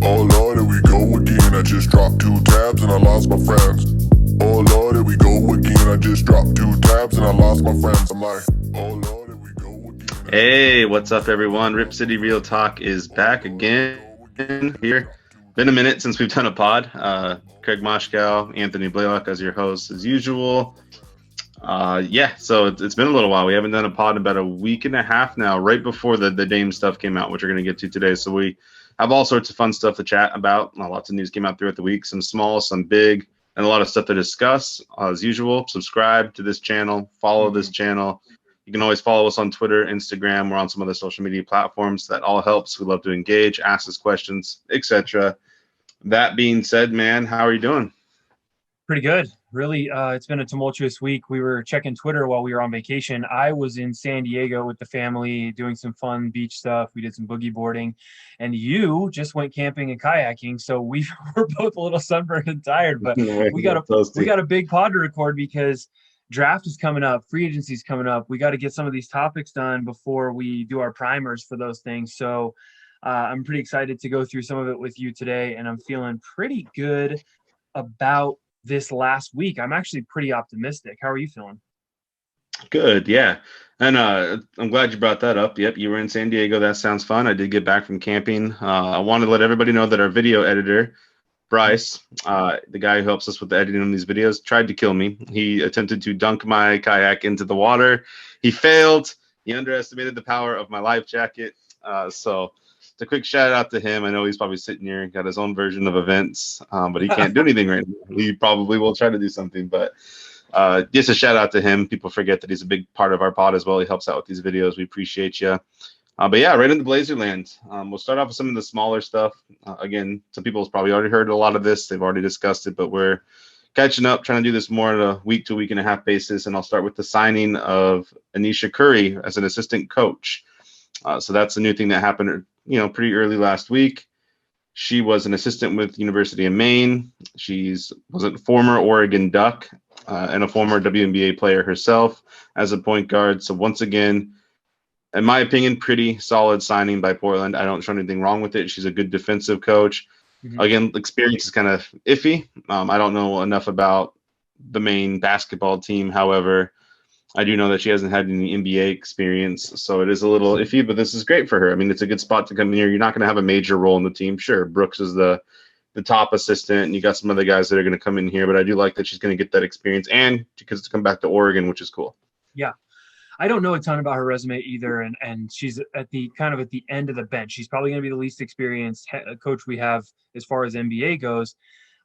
Oh Lord, here we go again. I just dropped 2 tabs and I lost my friends. Oh Lord, here we go again. I just dropped 2 tabs and I lost my friends. I'm like, oh Lord, here we go again. Hey, what's up, everyone? Rip City Real Talk is back again here. Been a minute since we've done a pod. Craig Moshkow, Anthony Blaylock as your host as usual. So it's been a little while. We haven't done a pod in about a week and a half now, right before the Dame stuff came out, which we're going to get to today. So we have all sorts of fun stuff to chat about. Lots of news came out throughout the week, some small, some big, and a lot of stuff to discuss. As usual, subscribe to this channel, follow this channel. You can always follow us on Twitter, Instagram. We're on some other social media platforms. That all helps. We love to engage, ask us questions, etc. That being said, man, how are you doing? Pretty good. Really, it's been a tumultuous week. We were checking Twitter while we were on vacation. I was in San Diego with the family doing some fun beach stuff. We did some boogie boarding, and you just went camping and kayaking. So we were both a little sunburned and tired, but we got a big pod to record because draft is coming up, free agency is coming up. We got to get some of these topics done before we do our primers for those things. So I'm pretty excited to go through some of it with you today, and I'm feeling pretty good about this last week. I'm actually pretty optimistic. How are you feeling? Good, yeah. And I'm glad you brought that up. Yep, you were in San Diego. That sounds fun. I did get back from camping. I wanted to let everybody know that our video editor, Bryce, the guy who helps us with the editing on these videos, tried to kill me. He attempted to dunk my kayak into the water. He failed. He underestimated the power of my life jacket. So it's a quick shout out to him. I know he's probably sitting here, got his own version of events, but he can't do anything right now. He probably will try to do something, but just a shout out to him. People forget that he's a big part of our pod as well. He helps out with these videos. We appreciate you. But yeah, right into Blazerland. We'll start off with some of the smaller stuff. Again, some people have probably already heard a lot of this. They've already discussed it, but we're catching up, trying to do this more on a week to week and a half basis. And I'll start with the signing of Anisha Curry as an assistant coach. So that's a new thing that happened, pretty early last week. She was an assistant with University of Maine. She's was a former Oregon Duck and a former WNBA player herself as a point guard. So once again, in my opinion, pretty solid signing by Portland. I don't show anything wrong with it. She's a good defensive coach. Mm-hmm. Again, experience is kind of iffy. I don't know enough about the Maine basketball team. However, I do know that she hasn't had any NBA experience, so it is a little iffy, but this is great for her. I mean, it's a good spot to come in here. You're not going to have a major role in the team. Sure, Brooks is the top assistant, and you got some other guys that are going to come in here, but I do like that she's going to get that experience, and because to come back to Oregon, which is cool. Yeah. I don't know a ton about her resume either, and she's at the end of the bench. She's probably going to be the least experienced coach we have as far as NBA goes.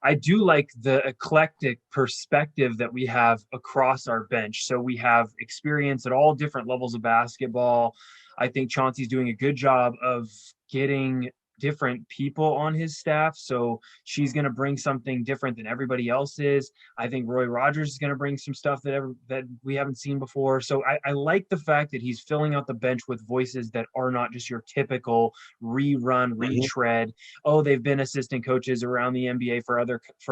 I do like the eclectic perspective that we have across our bench. So we have experience at all different levels of basketball. I think Chauncey's doing a good job of getting different people on his staff. So she's going to bring something different than everybody else is. I think Roy Rogers is going to bring some stuff that we haven't seen before. So I like the fact that he's filling out the bench with voices that are not just your typical retread. Oh, they've been assistant coaches around the NBA for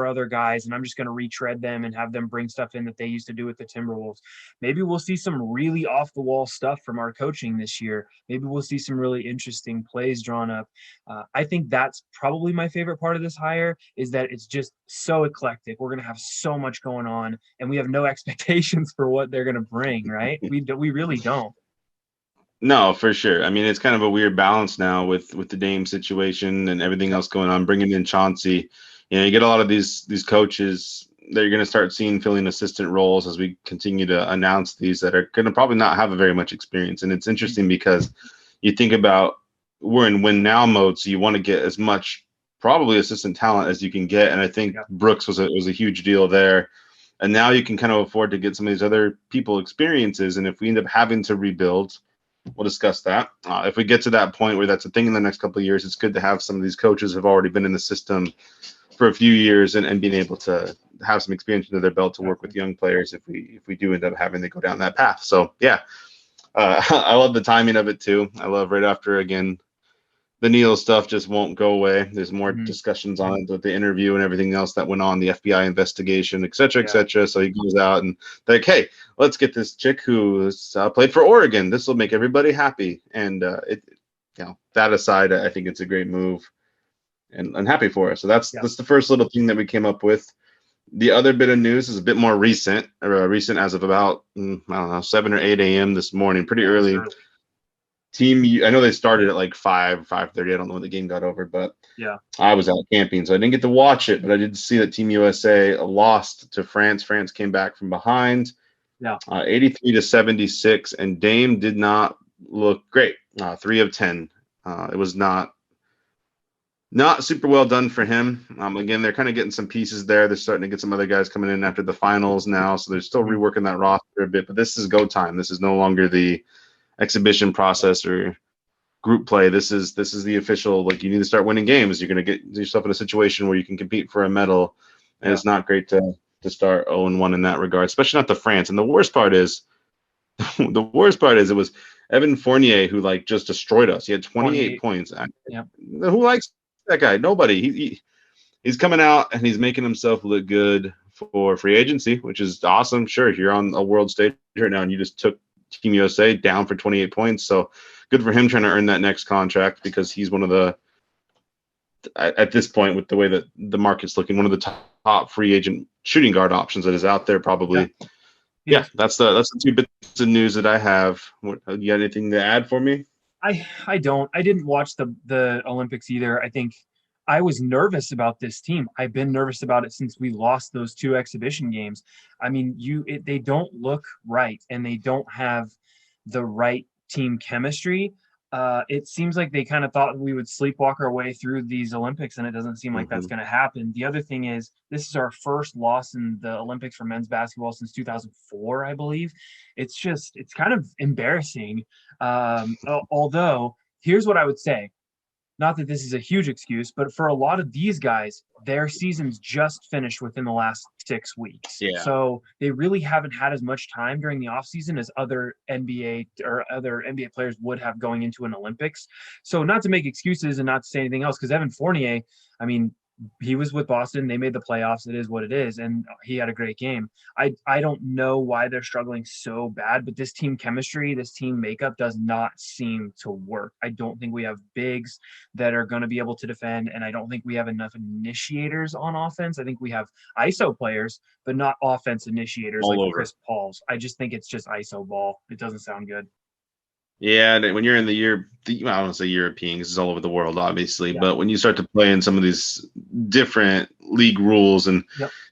other guys, and I'm just going to retread them and have them bring stuff in that they used to do with the Timberwolves. Maybe we'll see some really off the wall stuff from our coaching this year. Maybe we'll see some really interesting plays drawn up. I think that's probably my favorite part of this hire is that it's just so eclectic. We're going to have so much going on, and we have no expectations for what they're going to bring, right? We really don't. No, for sure. I mean, it's kind of a weird balance now with the Dame situation and everything else going on. Bringing in Chauncey, you get a lot of these coaches that you're going to start seeing filling assistant roles as we continue to announce these that are going to probably not have a very much experience. And it's interesting because you think about we're in win now mode, so you want to get as much probably assistant talent as you can get. And I think Brooks was a huge deal there. And now you can kind of afford to get some of these other people experiences. And if we end up having to rebuild, we'll discuss that. If we get to that point where that's a thing in the next couple of years, it's good to have some of these coaches who have already been in the system for a few years and being able to have some experience under their belt to work with young players if we do end up having to go down that path. So, yeah, I love the timing of it, too. I love right after, again, the Neil stuff just won't go away. There's more discussions on it with the interview and everything else that went on, the FBI investigation, et cetera, et cetera. So he goes out and like, hey, let's get this chick who's played for Oregon. This will make everybody happy. And that aside, I think it's a great move. and happy for her. So that's Yeah. that's the first little thing that we came up with. The other bit of news is a bit more recent, recent as of about I don't know 7 or 8 a.m. this morning, pretty early. I know they started at like 5:30. I don't know when the game got over, but yeah, I was out camping, so I didn't get to watch it. But I did see that Team USA lost to France. France came back from behind, 83-76, and Dame did not look great. 3 of 10. It was not super well done for him. Again, they're kind of getting some pieces there. They're starting to get some other guys coming in after the finals now, so they're still reworking that roster a bit. But this is go time. This is no longer the exhibition process or group play. This is the official. Like, you need to start winning games. You're going to get yourself in a situation where you can compete for a medal, and it's not great to start 0-1 in that regard, especially not to France. And the worst part is it was Evan Fournier who like just destroyed us. He had 28 points. Who likes that guy? Nobody. He's coming out and he's making himself look good for free agency, which is awesome. Sure, you're on a world stage right now and you just took Team USA down for 28 points. So good for him trying to earn that next contract, because he's one of the, at this point, with the way that the market's looking, one of the top free agent shooting guard options that is out there probably. Yeah, that's the 2 bits of news that I have. You got anything to add for me? I don't. I didn't watch the Olympics either. I think I was nervous about this team. I've been nervous about it since we lost those 2 exhibition games. I mean, they don't look right, and they don't have the right team chemistry. It seems like they kind of thought we would sleepwalk our way through these Olympics, and it doesn't seem like that's going to happen. The other thing is, this is our first loss in the Olympics for men's basketball since 2004, I believe. It's kind of embarrassing. Although, here's what I would say. Not that this is a huge excuse, but for a lot of these guys, their seasons just finished within the last 6 weeks. Yeah. So they really haven't had as much time during the offseason as other NBA players would have going into an Olympics. So not to make excuses and not to say anything else, because Evan Fournier, I mean, he was with Boston. They made the playoffs. It is what it is. And he had a great game. I don't know why they're struggling so bad, but this team chemistry, this team makeup does not seem to work. I don't think we have bigs that are going to be able to defend, and I don't think we have enough initiators on offense. I think we have ISO players, but not offense initiators all like over. Chris Paul's. I just think it's just ISO ball. It doesn't sound good. Yeah, and when you're in I don't want to say European, because it's all over the world, obviously, but when you start to play in some of these different league rules and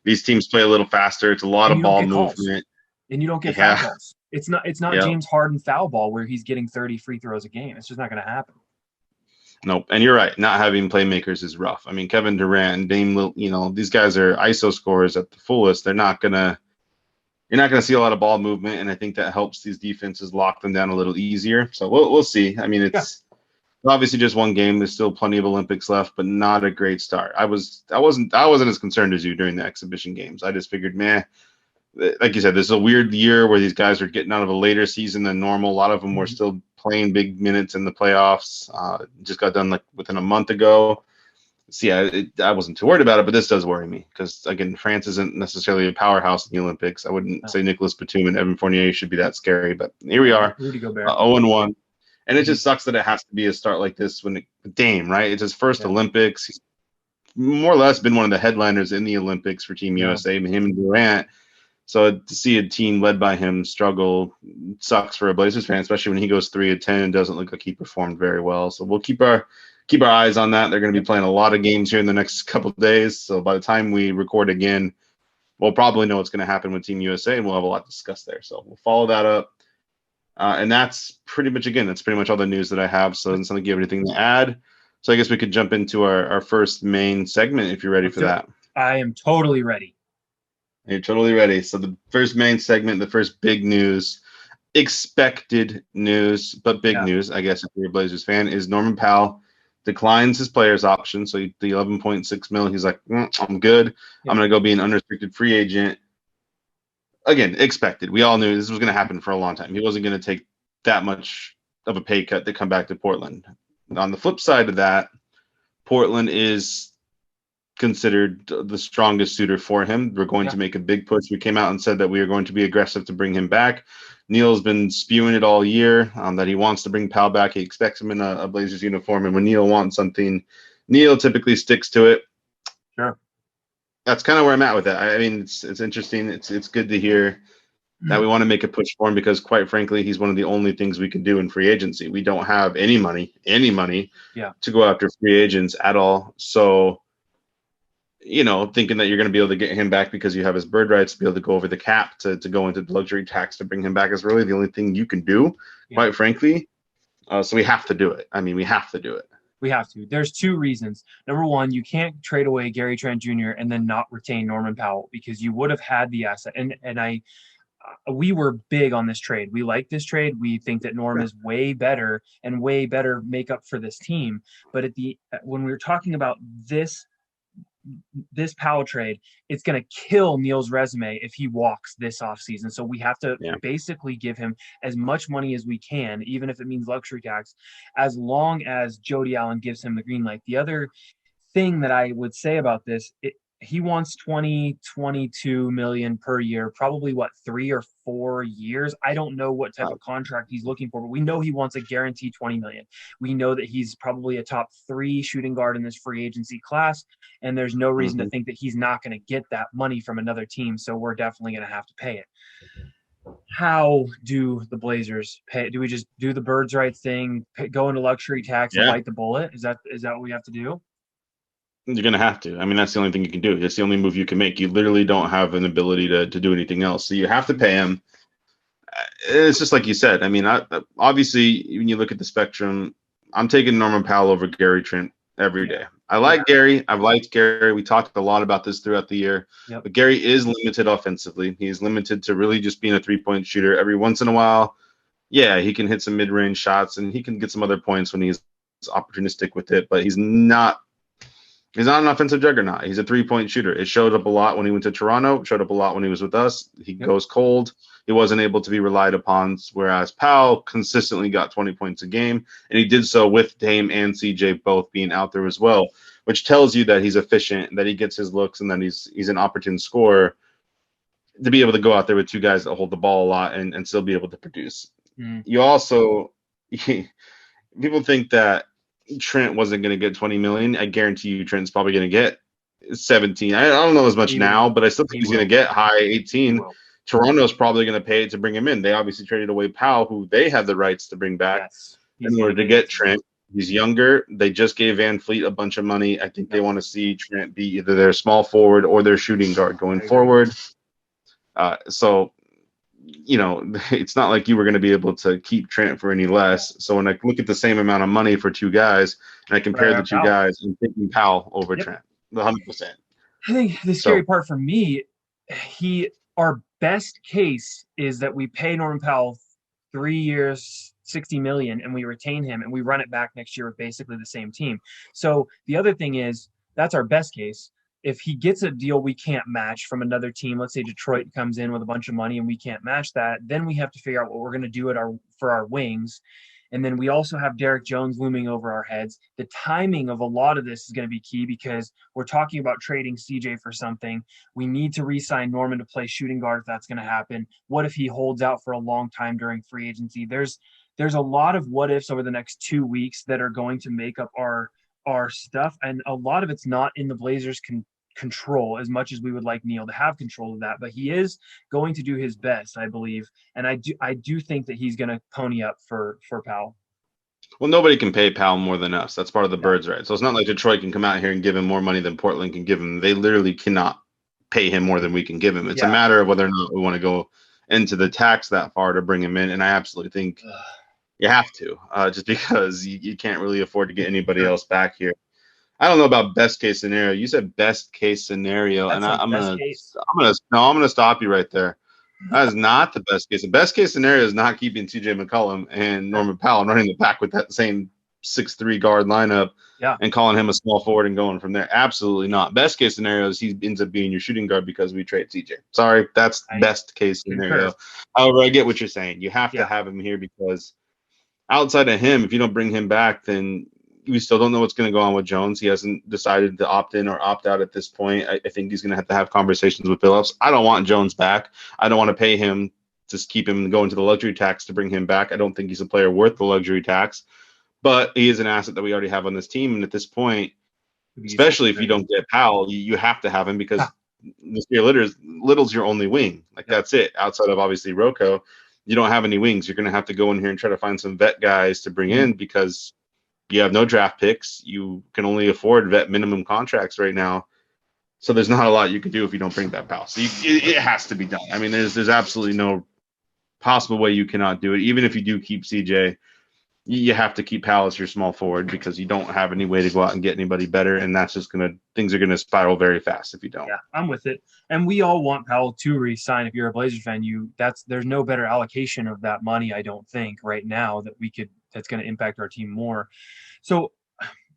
these teams play a little faster, it's a lot of ball movement. And you don't get foul calls. It's not James Harden foul ball where he's getting 30 free throws a game. It's just not going to happen. Nope. And you're right. Not having playmakers is rough. I mean, Kevin Durant, Dame, these guys are ISO scorers at the fullest. You're not going to see a lot of ball movement, and I think that helps these defenses lock them down a little easier. So we'll see. I mean, it's obviously just one game. There's still plenty of Olympics left, but not a great start. I wasn't as concerned as you during the exhibition games. I just figured, like you said, this is a weird year where these guys are getting out of a later season than normal. A lot of them were still playing big minutes in the playoffs. Just got done like within a month ago. So I wasn't too worried about it, but this does worry me because, again, France isn't necessarily a powerhouse in the Olympics. I wouldn't say Nicolas Batum and Evan Fournier should be that scary, but here we are, 0-1. And it just sucks that it has to be a start like this when Dame, right? It's his first Olympics. He's more or less been one of the headliners in the Olympics for Team USA, him and Durant. So to see a team led by him struggle sucks for a Blazers fan, especially when he goes 3 of 10 and doesn't look like he performed very well. So we'll keep our eyes on that. They're going to be playing a lot of games here in the next couple of days. So by the time we record again, we'll probably know what's going to happen with Team USA, and we'll have a lot to discuss there. So we'll follow that up. And that's pretty much all the news that I have. So it doesn't sound like you have anything to add. So I guess we could jump into our first main segment if you're ready for that. I am totally ready. You're totally ready. So the first main segment, the first big news, expected news, but big news, I guess, if you're a Blazers fan, is Norman Powell declines his players option. So the $11.6 million, he's like, I'm good. I'm going to go be an unrestricted free agent. Again, expected. We all knew this was going to happen for a long time. He wasn't going to take that much of a pay cut to come back to Portland. On the flip side of that, Portland is considered the strongest suitor for him. We're going to make a big push. We came out and said that we are going to be aggressive to bring him back. Neil's been spewing it all year that he wants to bring Powell back. He expects him in a Blazers uniform. And when Neil wants something, Neil typically sticks to it. Sure. That's kind of where I'm at with it. I mean, it's interesting. It's good to hear that we want to make a push for him because, quite frankly, he's one of the only things we can do in free agency. We don't have any money to go after free agents at all. So, thinking that you're going to be able to get him back because you have his bird rights to be able to go over the cap to go into the luxury tax to bring him back is really the only thing you can do, quite frankly. So we have to do it. I mean, we have to do it. We have to. There's two reasons. Number one, you can't trade away Gary Trent Jr. and then not retain Norman Powell because you would have had the asset. And we were big on this trade. We like this trade. We think that Norm is way better and way better makeup for this team. But when we were talking about this Powell trade, it's going to kill Neil's resume if he walks this offseason. So we have to basically give him as much money as we can, even if it means luxury tax, as long as Jody Allen gives him the green light. The other thing that I would say about this, he wants 22 million per year, probably 3 or 4 years. I don't know what type of contract he's looking for, but we know he wants a guaranteed 20 million. We know that he's probably a top 3 shooting guard in this free agency class, and there's no reason to think that he's not going to get that money from another team. So we're definitely going to have to pay it. How do the Blazers pay? Do we just do the birds right thing, go into luxury tax and bite the bullet? Is that what we have to do? You're going to have to. I mean, that's the only thing you can do. It's the only move you can make. You literally don't have an ability to do anything else. So you have to pay him. It's just like you said. I mean, obviously, when you look at the spectrum, I'm taking Norman Powell over Gary Trent every day. I like Gary. I've liked Gary. We talked a lot about this throughout the year. But Gary is limited offensively. He's limited to really just being a three-point shooter. Every once in a while, he can hit some mid-range shots, and he can get some other points when he's opportunistic with it. But he's not an offensive juggernaut. He's a three-point shooter. It showed up a lot when he went to Toronto. It showed up a lot when he was with us. He goes cold. He wasn't able to be relied upon, whereas Powell consistently got 20 points a game, and he did so with Dame and CJ both being out there as well, which tells you that he's efficient, that he gets his looks, and that he's an opportune scorer to be able to go out there with two guys that hold the ball a lot and still be able to produce. You also – people think that Trent wasn't going to get 20 million. I guarantee you Trent's probably going to get 17. I don't know as much now, but I still think he's going to get high 18. Toronto's probably going to pay it to bring him in. They obviously traded away Powell, who they had the rights to bring back in order to get Trent. He's younger. They just gave Van Fleet a bunch of money. I think they want to see Trent be either their small forward or their shooting guard going forward. So, it's not like you were going to be able to keep Trent for any less. So when I look at the same amount of money for two guys, and I compare the two guys, I'm picking Powell over Trent, 100%. I think the scary part for me, our best case is that we pay Norman Powell 3 years, 60 million, and we retain him, and we run it back next year with basically the same team. So the other thing is that's our best case. If he gets a deal we can't match from another team, let's say Detroit comes in with a bunch of money and we can't match that, then we have to figure out what we're going to do for our wings. And then we also have Derek Jones looming over our heads. The timing of a lot of this is going to be key because we're talking about trading CJ for something. We need to re-sign Norman to play shooting guard if that's going to happen. What if he holds out for a long time during free agency? There's a lot of what ifs over the next 2 weeks that are going to make up our stuff, and a lot of it's not in the Blazers' control as much as we would like Neil to have control of that, but he is going to do his best, I believe, and I do think that he's going to pony up for Powell. Well, nobody can pay Powell more than us. That's part of the birds, right? So it's not like Detroit can come out here and give him more money than Portland can give him. They literally cannot pay him more than we can give him. It's a matter of whether or not we want to go into the tax that far to bring him in, and I absolutely think you have to, just because you can't really afford to get anybody else back here. I don't know about best case scenario. You said best case scenario, and I'm gonna stop you right there. That is not the best case. The best case scenario is not keeping TJ McCollum and Norman Powell and running the back with that same 6'3" guard lineup and calling him a small forward and going from there. Absolutely not. Best case scenario is he ends up being your shooting guard because we trade TJ. Sorry, that's best case scenario. However, I get what you're saying. You have to have him here because outside of him, if you don't bring him back, then we still don't know what's going to go on with Jones. He hasn't decided to opt in or opt out at this point. I think he's going to have conversations with Phillips. I don't want Jones back. I don't want to pay him to keep him going to the luxury tax to bring him back. I don't think he's a player worth the luxury tax, but he is an asset that we already have on this team. And at this point, especially if you don't get Powell, you have to have him because Little's your only wing. Like that's it. Outside of obviously Rocco, you don't have any wings. You're going to have to go in here and try to find some vet guys to bring in because you have no draft picks. You can only afford vet minimum contracts right now. So there's not a lot you can do if you don't bring that Powell. So it has to be done. I mean, there's absolutely no possible way you cannot do it. Even if you do keep CJ, you have to keep Powell as your small forward because you don't have any way to go out and get anybody better, and that's just things are gonna spiral very fast if you don't. Yeah, I'm with it, and we all want Powell to re-sign. If you're a Blazers fan, there's no better allocation of that money, I don't think, right now that's going to impact our team more. So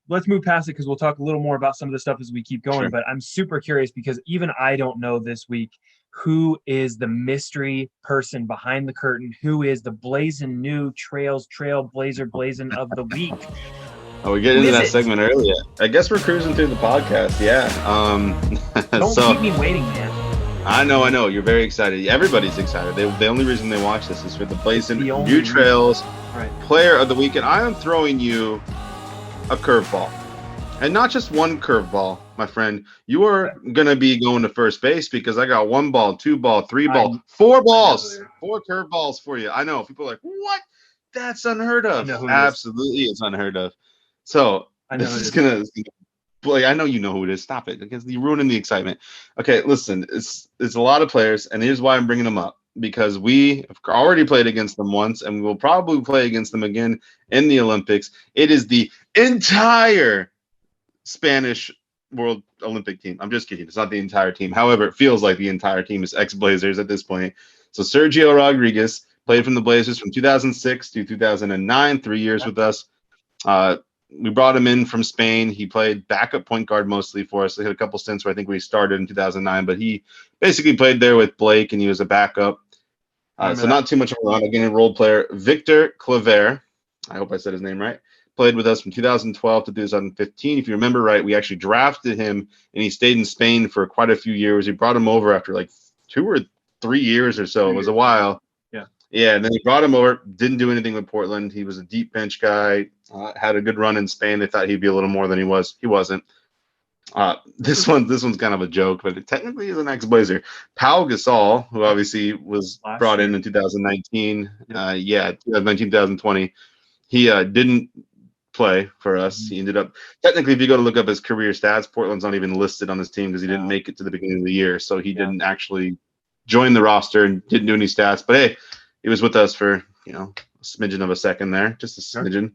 let's move past it because we'll talk a little more about some of the stuff as we keep going. Sure. But I'm super curious because even I don't know this week who is the mystery person behind the curtain, who is the blazing new trailblazer blazing of the week. Oh, we get into that segment earlier. I guess we're cruising through the podcast. Yeah. Don't keep me waiting, man. I know. You're very excited. Everybody's excited. The only reason they watch this is for the blazing new trails player of the week. And I am throwing you a curveball. And not just one curveball, my friend. You are going to be going to first base because I got 1 ball, 2 ball, 3 ball, 4 balls, 4 curveballs for you. I know. People are like, what? That's unheard of. Absolutely, it's unheard of. So this is going to boy, I know you know who it is. Stop it because you're ruining the excitement. Okay, listen, it's a lot of players, and here's why I'm bringing them up. Because we have already played against them once, and we will probably play against them again in the Olympics. It is the entire Spanish World Olympic team. I'm just kidding. It's not the entire team. However, it feels like the entire team is ex-Blazers at this point. So Sergio Rodriguez played from the Blazers from 2006 to 2009, 3 years with us. We brought him in from Spain. He played backup point guard mostly for us. He had a couple stints where I think we started in 2009, but he basically played there with Blake, and he was a backup. So not too much of a role player. Victor Claver, I hope I said his name right, played with us from 2012 to 2015. If you remember right, we actually drafted him, and he stayed in Spain for quite a few years. We brought him over after like 2 or 3 years or so. It was a while. Yeah, and then he brought him over, didn't do anything with Portland. He was a deep bench guy, had a good run in Spain. They thought he'd be a little more than he was. He wasn't. This one's kind of a joke, but technically he's an ex-Blazer. Pau Gasol, who obviously was brought in 2019, 2019, 2020, he didn't play for us. He ended up, technically, if you go to look up his career stats, Portland's not even listed on his team because he didn't make it to the beginning of the year, so he didn't actually join the roster and didn't do any stats. But hey, he was with us for, a smidgen of a second there, just a smidgen.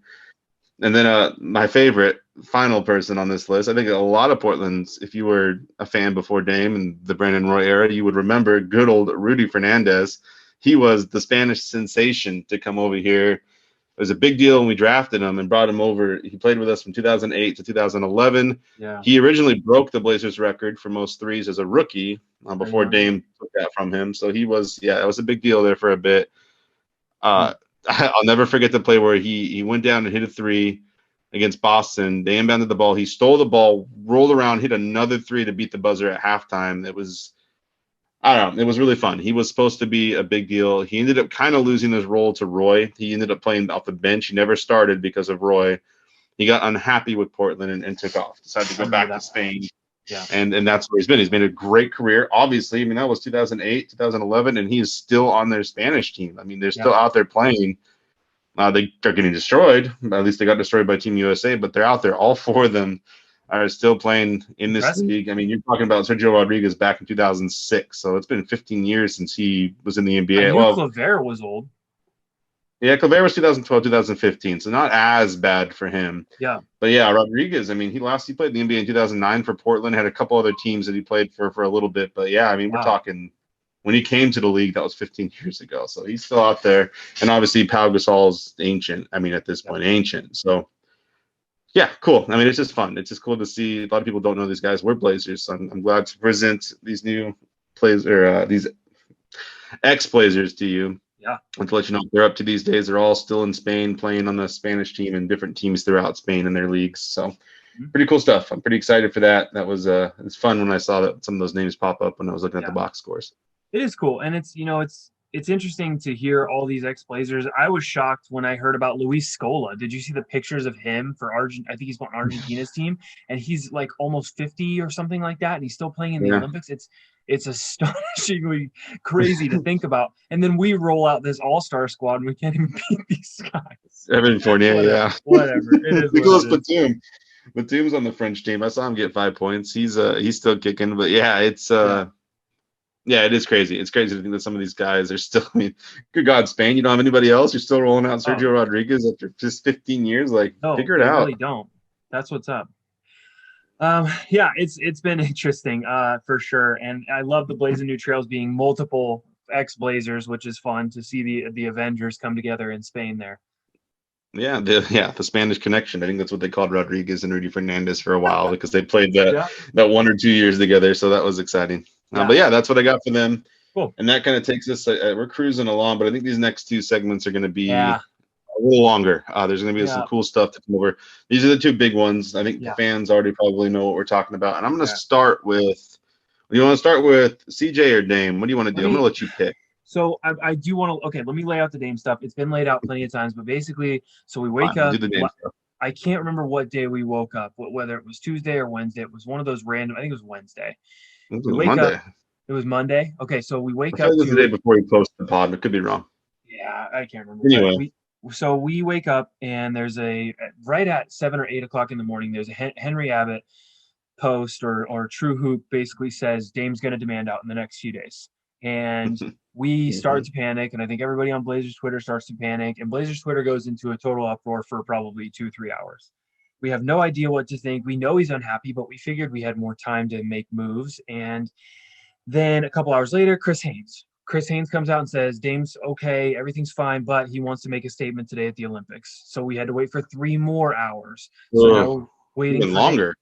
And then my favorite final person on this list, I think a lot of Portland's, if you were a fan before Dame and the Brandon Roy era, you would remember good old Rudy Fernandez. He was the Spanish sensation to come over here. It was a big deal when we drafted him and brought him over. He played with us from 2008 to 2011. Yeah. He originally broke the Blazers record for most threes as a rookie before Dame took that from him. So he was, it was a big deal there for a bit. I'll never forget the play where he went down and hit a 3 against Boston. They inbounded the ball. He stole the ball, rolled around, hit another 3 to beat the buzzer at halftime. It was, it was really fun. He was supposed to be a big deal. He ended up kind of losing his role to Roy. He ended up playing off the bench. He never started because of Roy. He got unhappy with Portland and took off, decided to go back to Spain. Yeah. And that's where he's been. He's made a great career. Obviously, that was 2008, 2011, and he's still on their Spanish team. They're still out there playing. They're getting destroyed. At least they got destroyed by Team USA, but they're out there. All 4 of them are still playing in this league. You're talking about Sergio Rodriguez back in 2006, so it's been 15 years since he was in the NBA. Claver was old. Yeah, Claver was 2012, 2015, so not as bad for him. Yeah. But yeah, Rodriguez, he played in the NBA in 2009 for Portland, had a couple other teams that he played for a little bit. But yeah, we're talking when he came to the league, that was 15 years ago. So he's still out there. And obviously, Pau Gasol's ancient. At this point, ancient. So yeah, cool. It's just fun. It's just cool to see. A lot of people don't know these guys. We're Blazers. So I'm glad to present these new players or these ex-Blazers to you. Yeah. And to let you know what they're up to these days. They're all still in Spain playing on the Spanish team and different teams throughout Spain in their leagues. So pretty cool stuff. I'm pretty excited for that. That was it's fun when I saw that some of those names pop up when I was looking at the box scores. It is cool. And it's it's interesting to hear all these ex-Blazers. I was shocked when I heard about Luis Scola. Did you see the pictures of him for Argent? I think he's on Argentina's team, and he's like almost 50 or something like that, and he's still playing in the Yeah. Olympics. It's astonishingly crazy to think about. And then we roll out this all-star squad, and we can't even beat these guys. Evan Fournier, yeah. Whatever. It is Nicolas what it is. Batum. Batum's on the French team. I saw him get 5 points. He's still kicking, but yeah, it's yeah, it is crazy. It's crazy to think that some of these guys are still. I mean, good God, Spain, you don't have anybody else. You're still rolling out Sergio Rodriguez after just 15 years. Like, figure it out. Really don't. That's what's up. Yeah, it's been interesting for sure, and I love the Blazing New Trails being multiple ex-Blazers, which is fun to see the Avengers come together in Spain there. Yeah, the Spanish connection. I think that's what they called Rodriguez and Rudy Fernandez for a while because they played that 1 or 2 years together. So that was exciting. But yeah, that's what I got for them. Cool. And that kind of takes us. We're cruising along, but I think these next 2 segments are going to be a little longer. There's going to be some cool stuff to come over. These are the 2 big ones. I think the fans already probably know what we're talking about. And I'm going to start with. You want to start with CJ or Dame? What do you want to do? I'm going to let you pick. So I do want to. Okay, let me lay out the Dame stuff. It's been laid out plenty of times, but basically, so we wake up. Do the Dame stuff. I can't remember what day we woke up, whether it was Tuesday or Wednesday. It was one of those random. I think it was Wednesday. It was Monday. It was Monday. Okay, so we wake up. It was the day before you posted the pod. It could be wrong. Yeah, I can't remember. Anyway. So we wake up and there's right at 7 or 8 o'clock in the morning. There's a Henry Abbott post or True Hoop basically says Dame's going to demand out in the next few days. And we start to panic, and I think everybody on Blazers Twitter starts to panic, and Blazers Twitter goes into a total uproar for probably 2-3 hours. We have no idea what to think. We know he's unhappy, but we figured we had more time to make moves. And then a couple hours later, Chris Haynes comes out and says, Dame's okay, everything's fine, but he wants to make a statement today at the Olympics. So we had to wait for 3 more hours. So now we're waiting even longer.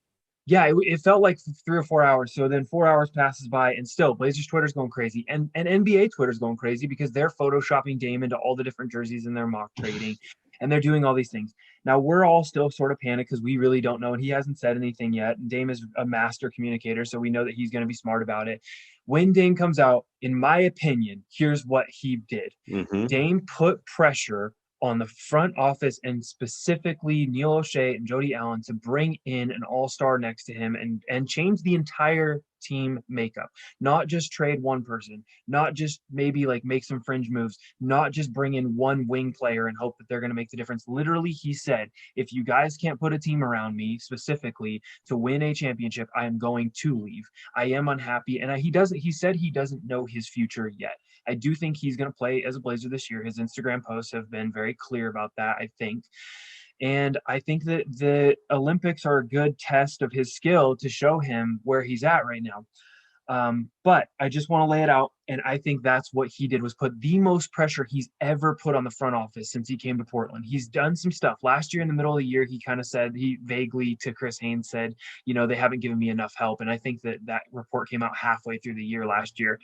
Yeah, it felt like 3 or 4 hours. So then 4 hours passes by, and still Blazers Twitter's going crazy, and NBA Twitter's going crazy because they're photoshopping Dame into all the different jerseys and they're mock trading, and they're doing all these things. Now we're all still sort of panicked because we really don't know, and he hasn't said anything yet. And Dame is a master communicator, so we know that he's going to be smart about it. When Dame comes out, in my opinion, here's what he did. Dame put pressure on the front office and specifically Neil O'Shea and Jody Allen to bring in an all-star next to him and change the entire team makeup, not just trade one person, not just maybe like make some fringe moves, not just bring in one wing player and hope that they're going to make the difference. Literally, he said, if you guys can't put a team around me specifically to win a championship, I am going to leave. I am unhappy. And he said he doesn't know his future yet. I do think he's going to play as a Blazer this year. His Instagram posts have been very clear about that, I think. And I think that the Olympics are a good test of his skill to show him where he's at right now. But I just want to lay it out. And I think that's what he did, was put the most pressure he's ever put on the front office since he came to Portland. He's done some stuff. Last year in the middle of the year, he kind of said, he vaguely to Chris Haynes said, they haven't given me enough help. And I think that report came out halfway through the year last year.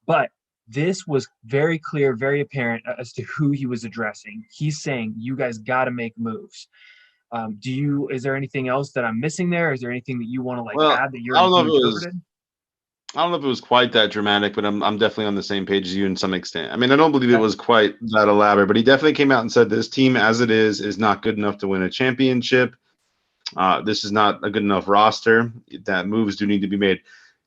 But this was very clear, very apparent as to who he was addressing. He's saying, you guys got to make moves. Is there anything else that I'm missing there? Is there anything that you want to add that you're interpreted? I don't know if it was quite that dramatic, but I'm definitely on the same page as you in some extent. I mean, I don't believe it was quite that elaborate, but he definitely came out and said this team as it is not good enough to win a championship. This is not a good enough roster. That moves do need to be made.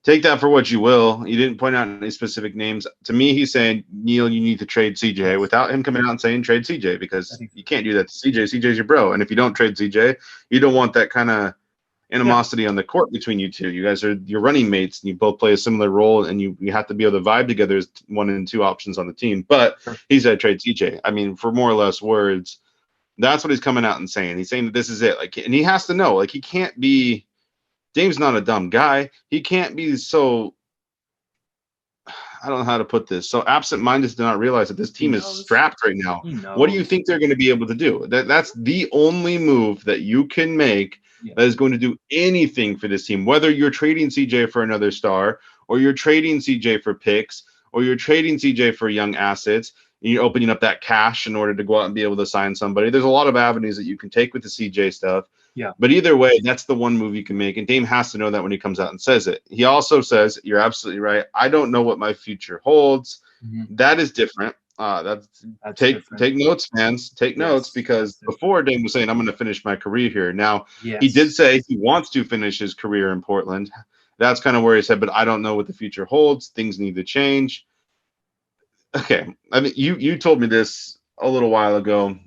Take that for what you will. He didn't point out any specific names. To me, he's saying, Neil, you need to trade CJ without him coming out and saying trade CJ, because you can't do that to CJ. CJ's your bro. And if you don't trade CJ, you don't want that kind of animosity on the court between you two. You guys are your running mates, and you both play a similar role, and you have to be able to vibe together as 1 and 2 options on the team. But he said trade CJ. I mean, for more or less words, that's what he's coming out and saying. He's saying that this is it. And he has to know, he can't be – Dame's not a dumb guy. He can't be so, I don't know how to put this, so absent-minded to not realize that this team is strapped right now. What do you think they're going to be able to do? That's the only move that you can make that is going to do anything for this team, whether you're trading CJ for another star, or you're trading CJ for picks, or you're trading CJ for young assets, and you're opening up that cash in order to go out and be able to sign somebody. There's a lot of avenues that you can take with the CJ stuff. Yeah. But either way, that's the one move you can make. And Dame has to know that when he comes out and says it. He also says, you're absolutely right, I don't know what my future holds. That is different. That's take different. notes, fans. Take notes, Yes, because that's before Dame was saying, "I'm going to finish my career here." Now he did yes. say he wants to finish his career in Portland. That's kind of where he said, "But I don't know what the future holds. Things need to change." Okay, I mean, you told me this a little while ago,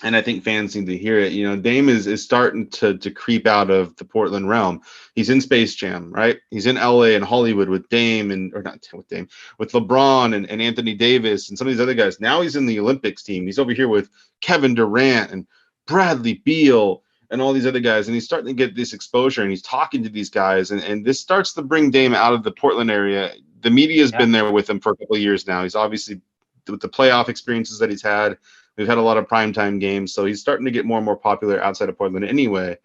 and I think fans need to hear it. You know, Dame is starting to creep out of the Portland realm. He's in Space Jam, right? He's in LA and Hollywood with Dame or not with Dame, with LeBron and Anthony Davis and some of these other guys. Now he's in the Olympics team. He's over here with Kevin Durant and Bradley Beal and all these other guys, and he's starting to get this exposure, and he's talking to these guys, and this starts to bring Dame out of the Portland area. The media's Yeah. been there with him for a couple of years now. He's obviously, with the playoff experiences that he's had, we've had a lot of primetime games, so he's starting to get more and more popular outside of Portland anyway.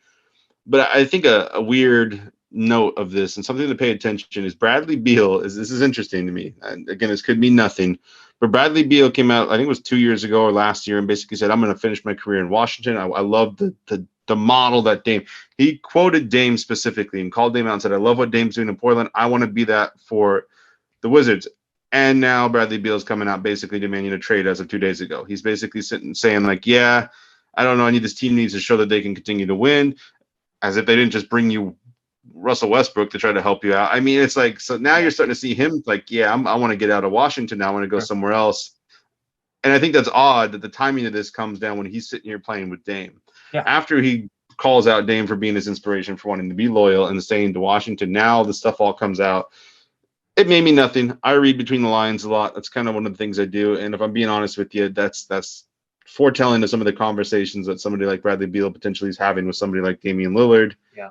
But I think a weird note of this and something to pay attention is Bradley Beal. This is interesting to me. And again, this could mean nothing, but Bradley Beal came out, I think it was 2 years ago or last year, and basically said, "I'm going to finish my career in Washington. I love the model that Dame." He quoted Dame specifically and called Dame out and said, "I love what Dame's doing in Portland. I want to be that for the Wizards." And now Bradley Beal's coming out basically demanding a trade as of 2 days ago. He's basically sitting saying, like, "Yeah, I don't know. I need this team needs to show that they can continue to win," as if they didn't just bring you Russell Westbrook to try to help you out. I mean, it's like, so now you're starting to see him like, "Yeah, I want to get out of Washington now. I want to go somewhere else." And I think that's odd that the timing of this comes down when he's sitting here playing with Dame. Yeah. After he calls out Dame for being his inspiration for wanting to be loyal and staying to Washington, now the stuff all comes out. It made me nothing. I read between the lines a lot. That's kind of one of the things I do. And if I'm being honest with you, that's foretelling to some of the conversations that somebody like Bradley Beal potentially is having with somebody like Damian Lillard. Yeah.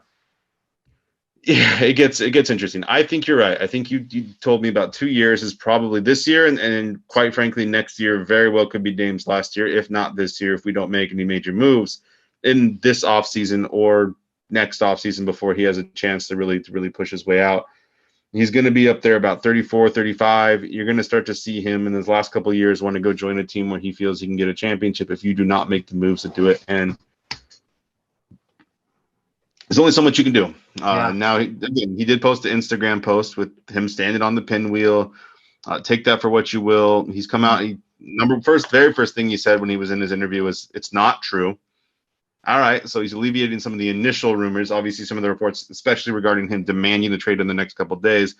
Yeah, it gets interesting. I think you're right. I think you told me about 2 years is probably this year, and quite frankly, next year very well could be Dame's last year, if not this year, if we don't make any major moves in this offseason or next offseason before he has a chance to really push his way out. He's going to be up there about 34, 35. You're going to start to see him in his last couple of years want to go join a team where he feels he can get a championship if you do not make the moves to do it. And there's only so much you can do. Now, he did post an Instagram post with him standing on the pinwheel. Take that for what you will. He's come out. Very first thing he said when he was in his interview was, "It's not true." All right, so he's alleviating some of the initial rumors. Obviously, some of the reports, especially regarding him demanding the trade in the next couple of days,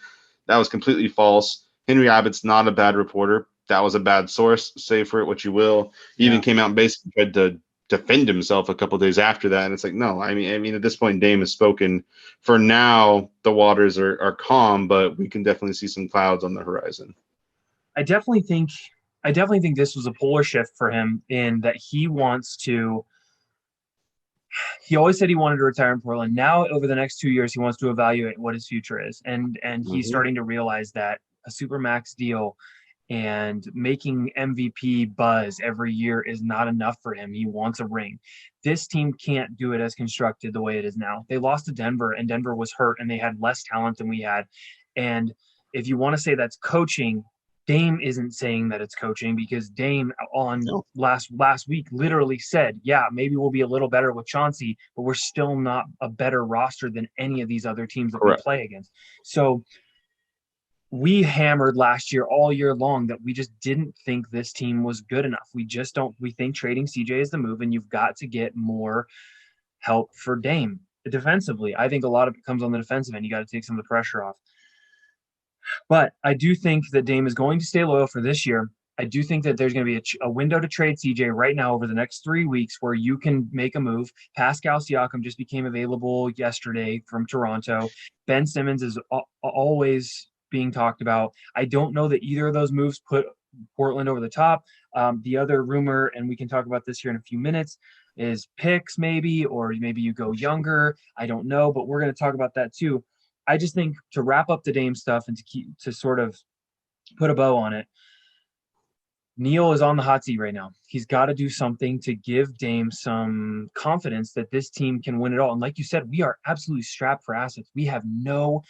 that was completely false. Henry Abbott's not a bad reporter. That was a bad source. Say for it what you will. He even came out and basically tried to defend himself a couple of days after that. And it's like, no, I mean, at this point, Dame has spoken. For now, the waters are calm, but we can definitely see some clouds on the horizon. I definitely think this was a polar shift for him in that he wants to. He always said he wanted to retire in Portland. Now, over the next 2 years, he wants to evaluate what his future is, and he's starting to realize that a supermax deal and making MVP buzz every year is not enough for him. He wants a ring. This team can't do it as constructed the way it is now. They lost to Denver, and Denver was hurt, and they had less talent than we had. And if you want to say that's coaching, Dame isn't saying that it's coaching, because Dame on last week literally said, "Yeah, maybe we'll be a little better with Chauncey, but we're still not a better roster than any of these other teams that we play against." So we hammered last year all year long that we just didn't think this team was good enough. We just don't. We think trading CJ is the move, and you've got to get more help for Dame defensively. I think a lot of it comes on the defensive end. You got to take some of the pressure off. But I do think that Dame is going to stay loyal for this year. I do think that there's going to be a window to trade CJ right now over the next 3 weeks where you can make a move. Pascal Siakam just became available yesterday from Toronto. Ben Simmons is always being talked about. I don't know that either of those moves put Portland over the top. The other rumor, and we can talk about this here in a few minutes, is picks maybe, or maybe you go younger. I don't know, but we're going to talk about that too. I just think to wrap up the Dame stuff and to sort of put a bow on it, Neil is on the hot seat right now. He's got to do something to give Dame some confidence that this team can win it all. And like you said, we are absolutely strapped for assets. We have no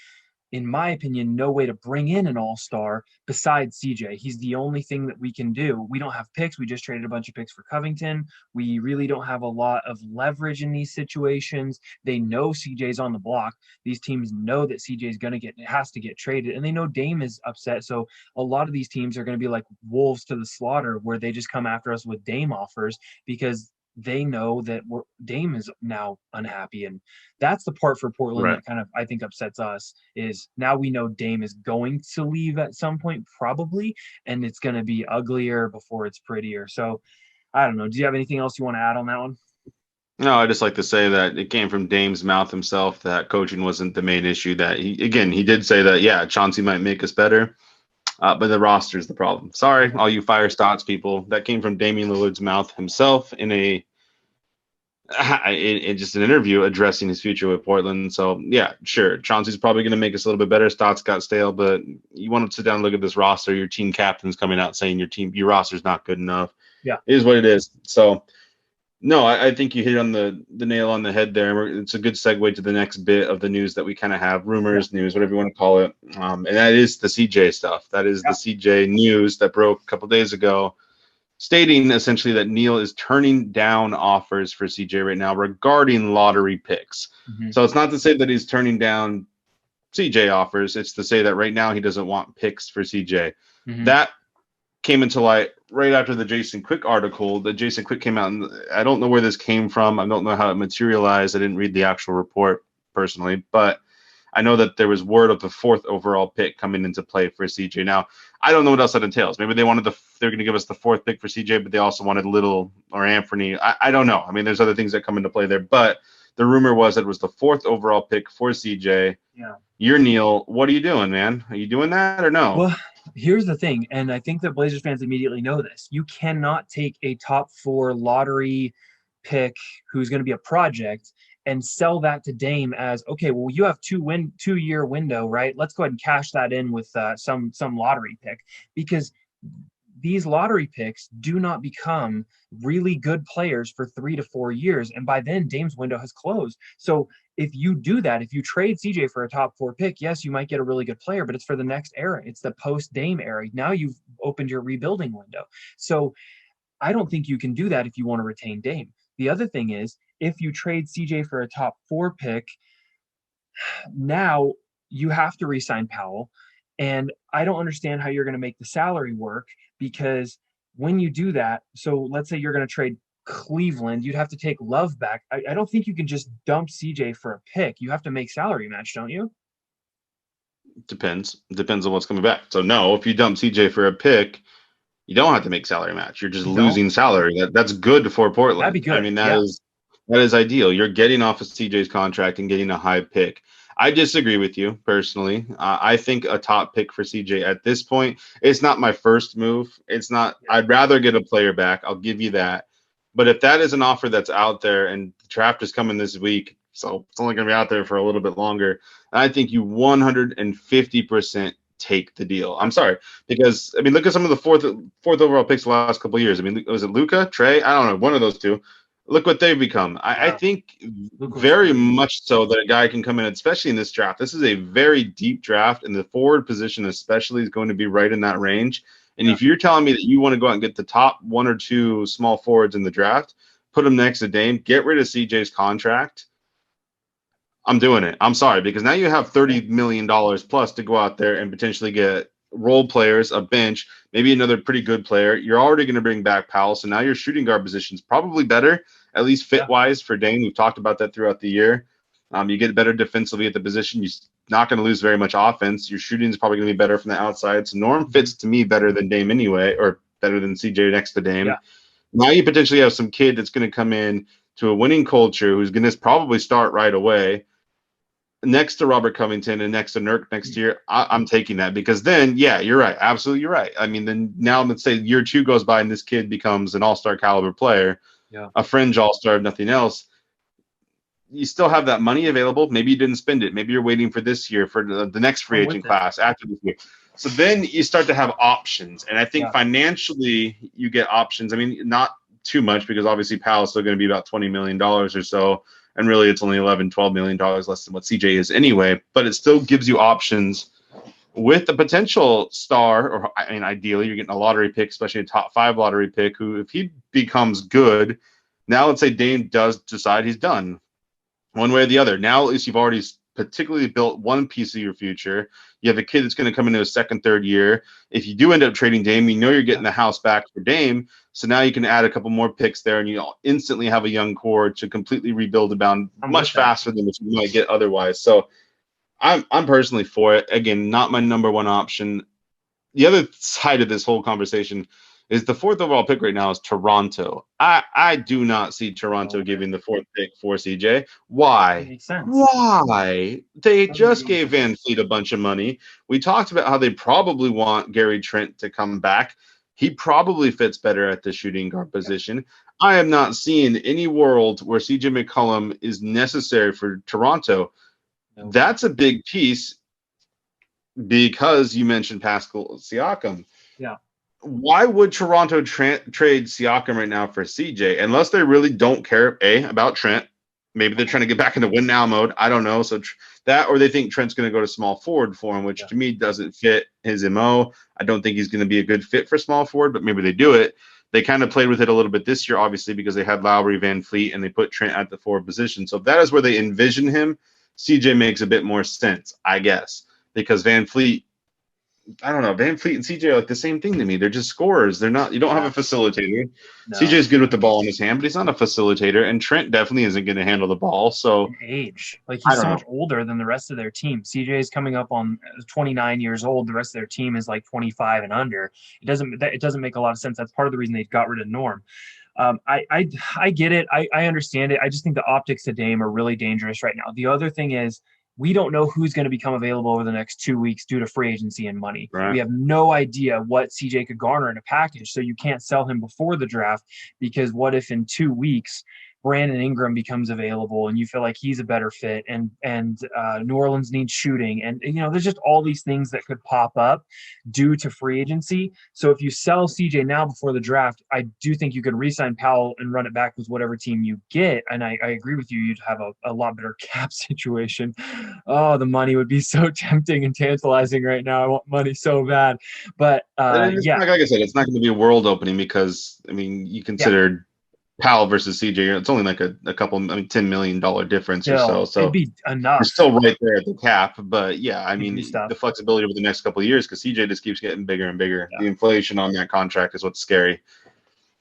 in my opinion, no way to bring in an all-star besides CJ. He's the only thing that we can do. We don't have picks. We just traded a bunch of picks for Covington. We really don't have a lot of leverage in these situations. They know CJ's on the block. These teams know that CJ's has to get traded, and they know Dame is upset. So a lot of these teams are going to be like wolves to the slaughter, where they just come after us with Dame offers because they know that Dame is now unhappy. And that's the part for Portland Right. that kind of, I think, upsets us, is now we know Dame is going to leave at some point, probably, and it's going to be uglier before it's prettier. So I don't know. Do you have anything else you want to add on that one? No, I just like to say that it came from Dame's mouth himself that coaching wasn't the main issue. That he did say that, yeah, Chauncey might make us better, but the roster is the problem. Sorry, all you fire stocks people. That came from Damian Lillard's mouth himself in just an interview addressing his future with Portland. So yeah, sure, Chauncey's probably going to make us a little bit better. Stocks got stale, but you want to sit down and look at this roster. Your team captain's coming out saying your roster's not good enough. Yeah, it is what it is. So no, I think you hit on the nail on the head there. It's a good segue to the next bit of the news that we kind of have, rumors, news, whatever you want to call it, and that is the CJ stuff. That is the CJ news that broke a couple days ago, stating essentially that Neil is turning down offers for CJ right now regarding lottery picks. Mm-hmm. So it's not to say that he's turning down CJ offers. It's to say that right now he doesn't want picks for CJ. Mm-hmm. That came into light right after the Jason Quick article. The Jason Quick came out, and I don't know where this came from. I don't know how it materialized. I didn't read the actual report personally, but I know that there was word of the 4th overall pick coming into play for CJ. Now, I don't know what else that entails. Maybe they're going to give us the 4th pick for CJ, but they also wanted Little or Anthony. I don't know. I mean, there's other things that come into play there, but the rumor was that it was the 4th overall pick for CJ. Yeah. You're Neil. What are you doing, man? Are you doing that or no? Well, here's the thing, and I think that Blazers fans immediately know this. You cannot take a top 4 lottery pick who's going to be a project and sell that to Dame as, okay, well, you have 2-year window, right? Let's go ahead and cash that in with some lottery pick, because these lottery picks do not become really good players for 3 to 4 years. And by then, Dame's window has closed. So if you do that, if you trade CJ for a top 4 pick, yes, you might get a really good player, but it's for the next era. It's the post-Dame era. Now you've opened your rebuilding window. So I don't think you can do that if you want to retain Dame. The other thing is, if you trade CJ for a top 4 pick, now you have to re-sign Powell. And I don't understand how you're going to make the salary work, because when you do that, so let's say you're going to trade Cleveland, you'd have to take Love back. I don't think you can just dump CJ for a pick. You have to make salary match, don't you? Depends on what's coming back. So no, if you dump CJ for a pick, you don't have to make salary match. You're just losing salary. That's good for Portland. That'd be good. I mean, that is ideal. You're getting off of CJ's contract and getting a high pick. I disagree with you personally. I think a top pick for CJ at this point, it's not my first move. It's not. I'd rather get a player back. I'll give you that. But if that is an offer that's out there, and the draft is coming this week, so it's only going to be out there for a little bit longer, I think you 150% take the deal. I'm sorry, because I mean, look at some of the fourth overall picks the last couple of years. I mean, was it Luka, Trey? I don't know, one of those two. Look what they've become. I think very much so that a guy can come in, especially in this draft. This is a very deep draft, and the forward position especially is going to be right in that range. And if you're telling me that you want to go out and get the top 1 or 2 small forwards in the draft, put them next to Dame, get rid of CJ's contract, I'm doing it. I'm sorry, because now you have $30 million plus to go out there and potentially get role players, a bench, maybe another pretty good player. You're already going to bring back Powell, so now your shooting guard position is probably better, at least fit-wise for Dame. We've talked about that throughout the year. You get better defensively at the position. You're not going to lose very much offense. Your shooting is probably going to be better from the outside. So Norm fits to me better than Dame anyway, or better than CJ next to Dame. Yeah. Now you potentially have some kid that's going to come in to a winning culture who's going to probably start right away next to Robert Covington and next to Nurk next year. I'm taking that, because then, yeah, you're right. Absolutely, you're right. I mean, then now let's say year 2 goes by and this kid becomes an all-star caliber player, a fringe all-star, if nothing else. You still have that money available. Maybe you didn't spend it. Maybe you're waiting for this year for the next free agent class after this year. So then you start to have options. And I think financially you get options. I mean, not too much, because obviously Powell's still going to be about $20 million or so. And really, it's only $11-12 million less than what CJ is anyway. But it still gives you options with the potential star, or I mean, ideally, you're getting a lottery pick, especially a top 5 lottery pick, who, if he becomes good, now let's say Dame does decide he's done one way or the other. Now, at least you've already particularly built one piece of your future. You have a kid that's going to come into his second, third year. If you do end up trading Dame, you know you're getting the house back for Dame. So now you can add a couple more picks there, and you instantly have a young core to completely rebuild about much faster than what you might get otherwise. So I'm personally for it. Again, not my number one option. The other side of this whole conversation is the 4th overall pick right now is Toronto. I do not see Toronto giving the 4th pick for CJ. Why? Makes sense. Why? They just gave Van Fleet a bunch of money. We talked about how they probably want Gary Trent to come back. He probably fits better at the shooting guard position. I am not seeing any world where CJ McCollum is necessary for Toronto. No. That's a big piece because you mentioned Pascal Siakam. Yeah. Why would Toronto trade Siakam right now for CJ? Unless they really don't care, about Trent. Maybe they're trying to get back into win now mode. I don't know. So that, or they think Trent's going to go to small forward for him, which to me doesn't fit his MO. I don't think he's going to be a good fit for small forward, but maybe they do it. They kind of played with it a little bit this year, obviously, because they had Lowry, Van Fleet, and they put Trent at the forward position. So if that is where they envision him, CJ makes a bit more sense, I guess, because Van Fleet, I don't know, Van Fleet and CJ are like the same thing to me. They're just scorers. They're not. You don't have a facilitator. No. CJ's good with the ball in his hand, but he's not a facilitator. And Trent definitely isn't going to handle the ball. So age, like he's so much older than the rest of their team. CJ is coming up on 29 years old. The rest of their team is like 25 and under. It doesn't make a lot of sense. That's part of the reason they got rid of Norm. I get it. I understand it. I just think the optics to Dame are really dangerous right now. The other thing is, we don't know who's going to become available over the next 2 weeks due to free agency and money. Right. We have no idea what CJ could garner in a package. So you can't sell him before the draft, because what if in 2 weeks Brandon Ingram becomes available and you feel like he's a better fit, and New Orleans needs shooting, and there's just all these things that could pop up due to free agency. So if you sell CJ now before the draft, I do think you could re-sign Powell and run it back with whatever team you get. And I agree with you, you'd have a lot better cap situation. Oh, the money would be so tempting and tantalizing right now. I want money so bad. But like I said, it's not going to be a world opening, because you considered Powell versus CJ, it's only like a couple, $10 million difference still, or so. So it'd be enough. You're still right there at the cap, but the flexibility over the next couple of years, because CJ just keeps getting bigger and bigger. Yeah. The inflation on that contract is what's scary.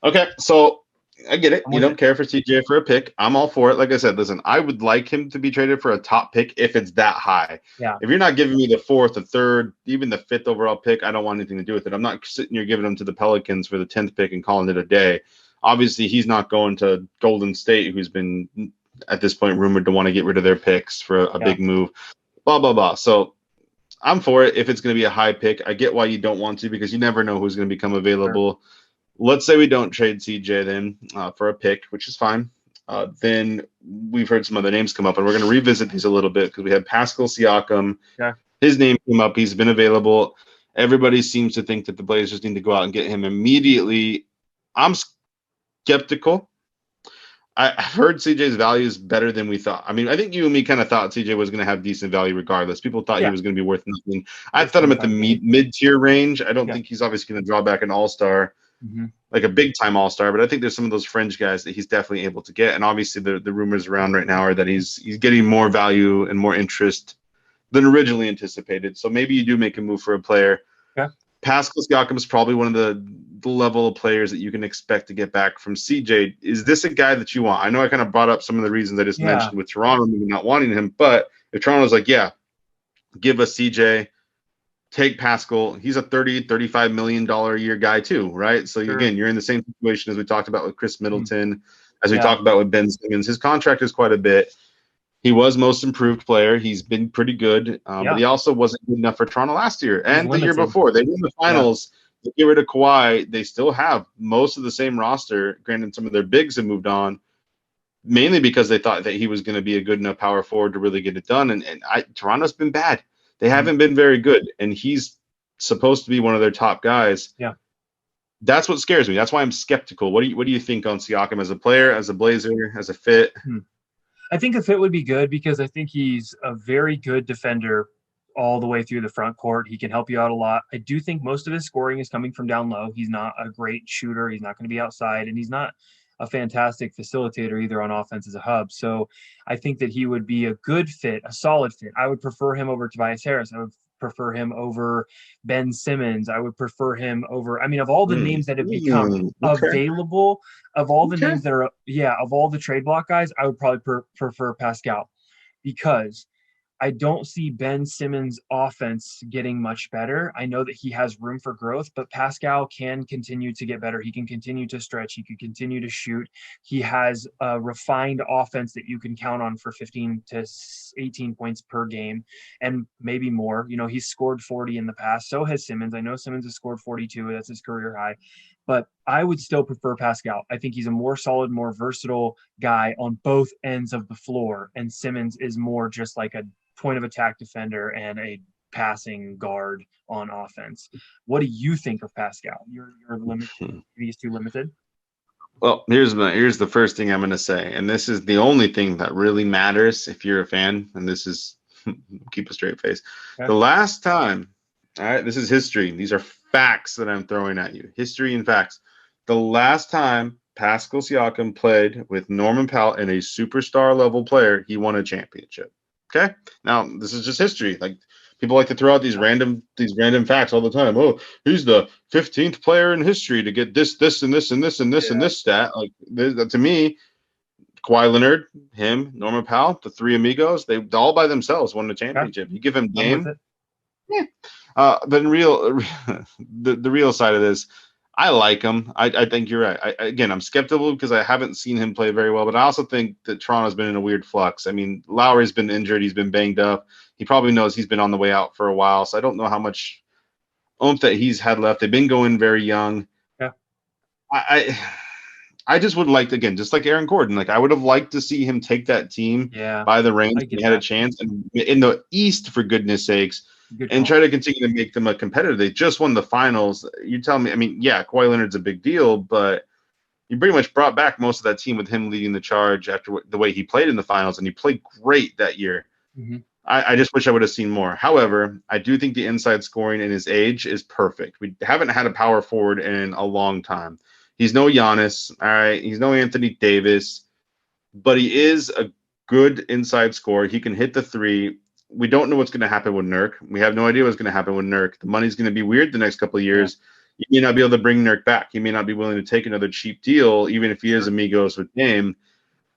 Okay, so I get it. You don't care for CJ for a pick. I'm all for it. Like I said, listen, I would like him to be traded for a top pick if it's that high. Yeah. If you're not giving me the 4th, the 3rd, even the 5th overall pick, I don't want anything to do with it. I'm not sitting here giving him to the Pelicans for the 10th pick and calling it a day. Obviously, he's not going to Golden State, who's been, at this point, rumored to want to get rid of their picks for a big move, blah, blah, blah. So I'm for it if it's going to be a high pick. I get why you don't want to, because you never know who's going to become available. Sure. Let's say we don't trade CJ then for a pick, which is fine. Then we've heard some other names come up, and we're going to revisit these a little bit, because we had Pascal Siakam. Yeah. His name came up. He's been available. Everybody seems to think that the Blazers need to go out and get him immediately. I'm skeptical. I've heard CJ's value is better than we thought. I think you and me kind of thought CJ was going to have decent value regardless. People thought he was going to be worth nothing. I thought him at the mid-tier range. I don't think he's obviously going to draw back an all-star, like a big-time all-star, but I think there's some of those fringe guys that he's definitely able to get. And obviously the rumors around right now are that he's getting more value and more interest than originally anticipated. So maybe you do make a move for a player. Yeah. Pascal Siakam is probably one of the level of players that you can expect to get back from CJ. Is this a guy that you want? I know I kind of brought up some of the reasons I just mentioned with Toronto maybe not wanting him, but if Toronto's like, give us CJ, take Pascal, he's a $30-35 million a year guy too, right? So again, you're in the same situation as we talked about with Chris Middleton, as we talked about with Ben Simmons. His contract is quite a bit. He was most improved player. He's been pretty good, but he also wasn't good enough for Toronto last year and the year before. They won the finals. They get rid of Kawhi. They still have most of the same roster. Granted, some of their bigs have moved on, mainly because they thought that he was going to be a good enough power forward to really get it done. And Toronto's been bad. They haven't been very good, and he's supposed to be one of their top guys. Yeah. That's what scares me. That's why I'm skeptical. What do you think on Siakam as a player, as a Blazer, as a fit? I think a fit would be good because I think he's a very good defender all the way through the front court. He can help you out a lot. I do think most of his scoring is coming from down low. He's not a great shooter. He's not going to be outside, and he's not a fantastic facilitator either on offense as a hub. So I think that he would be a good fit, a solid fit. I would prefer him over Tobias Harris. I would prefer him over Ben Simmons. I would prefer him over, I mean, of all the names that have become Okay. available, of all the Okay. names that are, of all the trade block guys, I would probably prefer Pascal, because I don't see Ben Simmons' offense getting much better. I know that he has room for growth, but Pascal can continue to get better. He can continue to stretch. He can continue to shoot. He has a refined offense that you can count on for 15 to 18 points per game and maybe more. You know, he's scored 40 in the past. So has Simmons. I know Simmons has scored 42. That's his career high. But I would still prefer Pascal. I think he's a more solid, more versatile guy on both ends of the floor. And Simmons is more just like a point of attack defender and a passing guard on offense. What do you think of Pascal? You're limited. These two limited? Well, here's the first thing I'm going to say, and this is the only thing that really matters if you're a fan, and this is keep a straight face. Okay. The last time, all right, this is history. These are facts that I'm throwing at you. History and facts. The last time Pascal Siakam played with Norman Powell and a superstar level player, he won a championship. Okay. Now this is just history. Like, people like to throw out these random facts all the time. Oh, he's the 15th player in history to get this, and this, and this, and this, and this stat. Like, to me, Kawhi Leonard, him, Norman Powell, the three amigos, they all by themselves won the championship. You give him Dame. But in the real side of this, I like him. I think you're right. Again, I'm skeptical because I haven't seen him play very well, but I also think that Toronto's been in a weird flux. I mean, Lowry's been injured. He's been banged up. He probably knows he's been on the way out for a while, so I don't know how much oomph that he's had left. They've been going very young. Yeah. I just would like to, again, just like Aaron Gordon, like I would have liked to see him take that team by the reins when he had a chance, and in the East, for goodness sakes, and try to continue to make them a competitor. They just won the finals. You tell me, I mean, yeah, Kawhi Leonard's a big deal, but you pretty much brought back most of that team with him leading the charge after the way he played in the finals, and he played great that year. Mm-hmm. I just wish I would have seen more. However, I do think the inside scoring in his age is perfect. We haven't had a power forward in a long time. He's no Giannis, all right? He's no Anthony Davis, but he is a good inside scorer. He can hit the three. We don't know what's going to happen with Nurk. We have no idea what's going to happen with Nurk. The money's going to be weird the next couple of years. You may not be able to bring Nurk back. He may not be willing to take another cheap deal, even if he is amigos with Dame.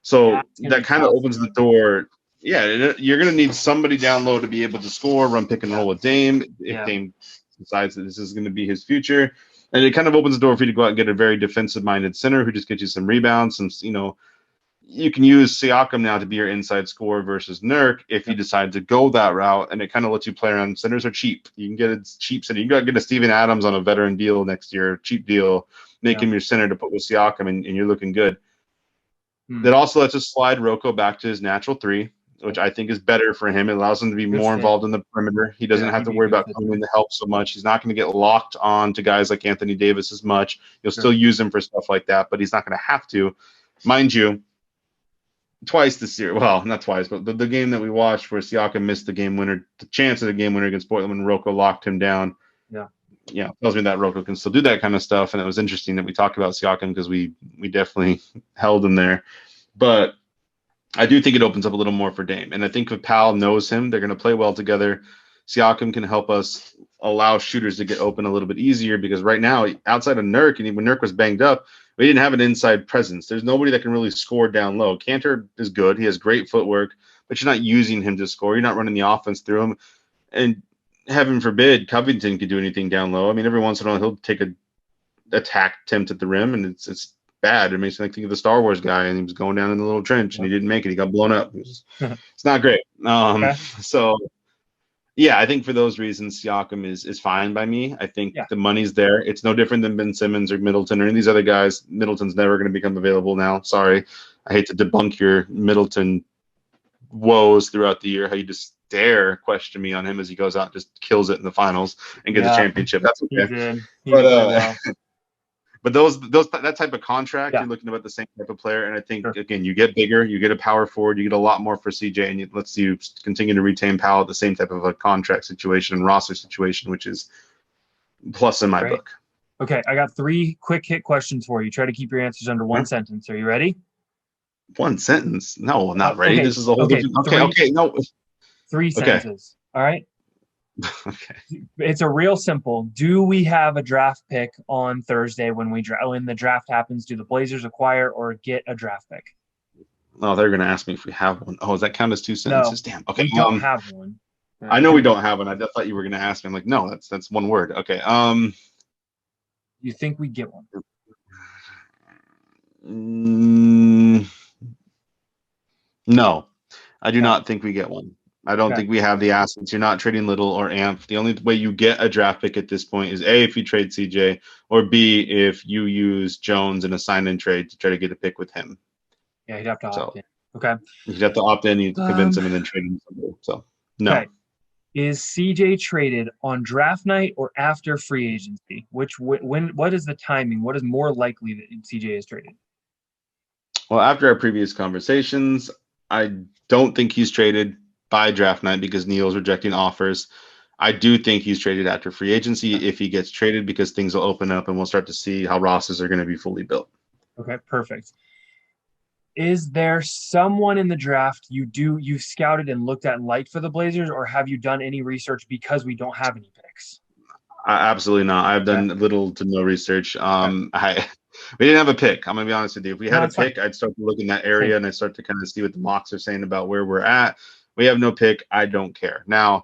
So that kind of opens the door. Yeah, you're going to need somebody down low to be able to score, run pick and roll with Dame if Dame decides that this is going to be his future. And it kind of opens the door for you to go out and get a very defensive-minded center who just gets you some rebounds. Some, you can use Siakam now to be your inside scorer versus Nurk if you decide to go that route, and it kind of lets you play around. Centers are cheap. You can get a cheap center. You got to get a Steven Adams on a veteran deal next year, cheap deal, make him your center to put with Siakam, and you're looking good. That also lets us slide Rocco back to his natural three, which I think is better for him. It allows him to be more involved in the perimeter. He doesn't have to worry about coming in to help so much. He's not going to get locked on to guys like Anthony Davis as much. You'll still use him for stuff like that, but he's not going to have to. Mind you, twice this year, well, not twice, but the game that we watched where Siakam missed the game winner, the chance of the game winner against Portland when Rocco locked him down. Yeah, tells me that Rocco can still do that kind of stuff. And it was interesting that we talked about Siakam because we definitely held him there. But I do think it opens up a little more for Dame. And I think if Powell knows him, they're going to play well together. Siakam can help us allow shooters to get open a little bit easier because right now, outside of Nurk, and when Nurk was banged up, we didn't have an inside presence. There's nobody that can really score down low. Cantor is good. He has great footwork, but you're not using him to score. You're not running the offense through him. And heaven forbid Covington could do anything down low. I mean, every once in a while he'll take a attack attempt at the rim, and it's bad. It makes me think of the Star Wars guy, and he was going down in the little trench, and he didn't make it. He got blown up. It's not great. So, yeah, I think for those reasons, Siakam is fine by me. I think the money's there. It's no different than Ben Simmons or Middleton or any of these other guys. Middleton's never going to become available now. Sorry. I hate to debunk your Middleton woes throughout the year, how you just dare question me on him as he goes out and just kills it in the finals and gets a championship. That's okay. He did. But that type of contract, Yeah. you're looking about the same type of player. And I think, Sure. again, you get bigger, you get a power forward, you get a lot more for CJ, and it lets you continue to retain Powell at the same type of a contract situation and roster situation, which is plus in my Great. book. Okay, I got 3 quick hit questions for you. Try to keep your answers under 1 sentence. Are you ready? 1 sentence? No, I'm not ready. Okay, This is a whole different. Okay, no. 3 sentences. All right. Okay. It's a real simple. Do we have a draft pick on Thursday when the draft happens? Do the Blazers acquire or get a draft pick? Oh, they're gonna ask me if we have one. Oh, does that count as 2 sentences? Damn. Okay. We don't have one. I know we don't have one. I thought you were gonna ask me. I'm like, no, that's one word. Okay. You think we get one? No, I do not think we get one. I don't Okay. think we have the assets. You're not trading Little or Amp. The only way you get a draft pick at this point is A, if you trade CJ, or B, if you use Jones in a sign-in trade to try to get a pick with him. Yeah, he'd have to opt in. Okay. You'd have to opt in, you have to convince him, and then trade him somebody. So, no. Okay. Is CJ traded on draft night or after free agency? What is the timing? What is more likely that CJ is traded? Well, after our previous conversations, I don't think he's traded by draft night because Neil's rejecting offers. I do think he's traded after free agency if he gets traded, because things will open up and we'll start to see how rosters are going to be fully built. Okay, perfect. Is there someone in the draft you've scouted and looked at and liked for the Blazers, or have you done any research because we don't have any picks? Absolutely not. I've done little to no research. We didn't have a pick. I'm gonna be honest with you. If we had a pick, I'd start to look in that area and I start to kind of see what the mocks are saying about where we're at. We have no pick. I don't care. Now,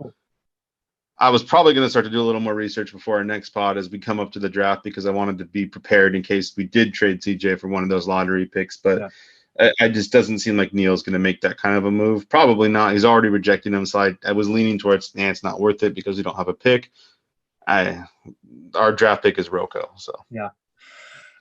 I was probably going to start to do a little more research before our next pod as we come up to the draft, because I wanted to be prepared in case we did trade CJ for one of those lottery picks. But it just doesn't seem like Neil's going to make that kind of a move. Probably not. He's already rejecting him. So I was leaning towards, it's not worth it because we don't have a pick. Our draft pick is Rocco. So yeah,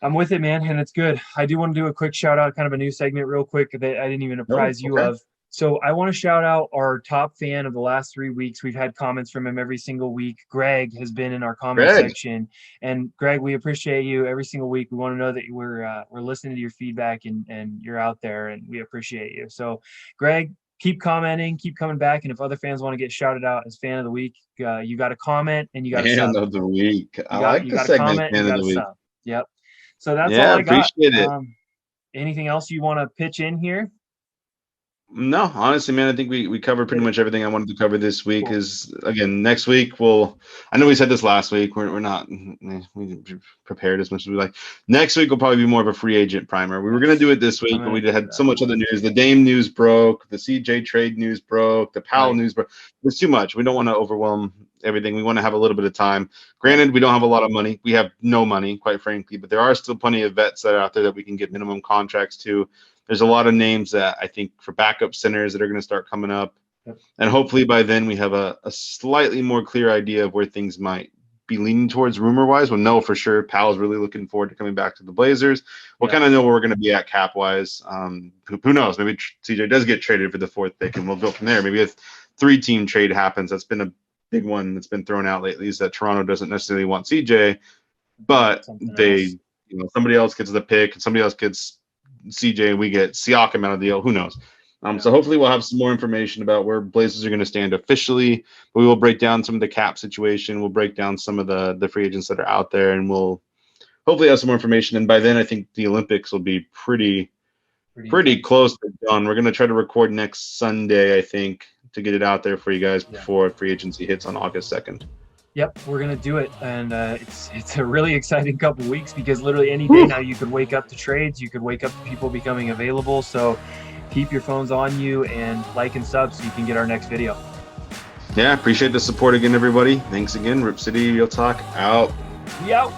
I'm with it, man, and it's good. I do want to do a quick shout out, kind of a new segment, real quick that I didn't even apprise you of. So I want to shout out our top fan of the last 3 weeks. We've had comments from him every single week. Greg has been in our comment section, and Greg, we appreciate you every single week. We want to know that we're listening to your feedback and you're out there, and we appreciate you. So, Greg, keep commenting, keep coming back, and if other fans want to get shouted out as fan of the week, you got to comment and you got to fan of the week. I like the segment fan of the week. Yep. So that's all I got. Appreciate it. Anything else you want to pitch in here? No, honestly, man, I think we covered pretty much everything I wanted to cover this week. Is again, next week I know we said this last week, we're not we prepared as much as we like. Next week will probably be more of a free agent primer. We were going to do it this week, but we had so much other news. The Dame news broke, the CJ trade news broke, the Powell news broke. There's too much. We don't want to overwhelm everything. We want to have a little bit of time. Granted, we don't have a lot of money. We have no money, quite frankly, but there are still plenty of vets that are out there that we can get minimum contracts to. There's a lot of names that I think for backup centers that are going to start coming up. And hopefully by then we have a slightly more clear idea of where things might be leaning towards rumor-wise. We'll know for sure. Powell's really looking forward to coming back to the Blazers. We'll kind of know where we're going to be at cap-wise. Who knows? Maybe CJ does get traded for the 4th pick, and we'll go from there. Maybe a 3-team trade happens. That's been a big one that's been thrown out lately, is that Toronto doesn't necessarily want CJ, but somebody else gets the pick and somebody else gets CJ and we get Siakam out of the deal. Who knows? So hopefully we'll have some more information about where Blazers are going to stand officially. But we will break down some of the cap situation. We'll break down some of the free agents that are out there, and we'll hopefully have some more information. And by then, I think the Olympics will be pretty close to done. We're going to try to record next Sunday, I think, to get it out there for you guys before free agency hits on August 2nd. Yep, we're going to do it. And it's a really exciting couple weeks, because literally any day now you could wake up to trades. You could wake up to people becoming available. So keep your phones on you and like and sub so you can get our next video. Yeah, appreciate the support again, everybody. Thanks again. Rip City Real Talk out. We out.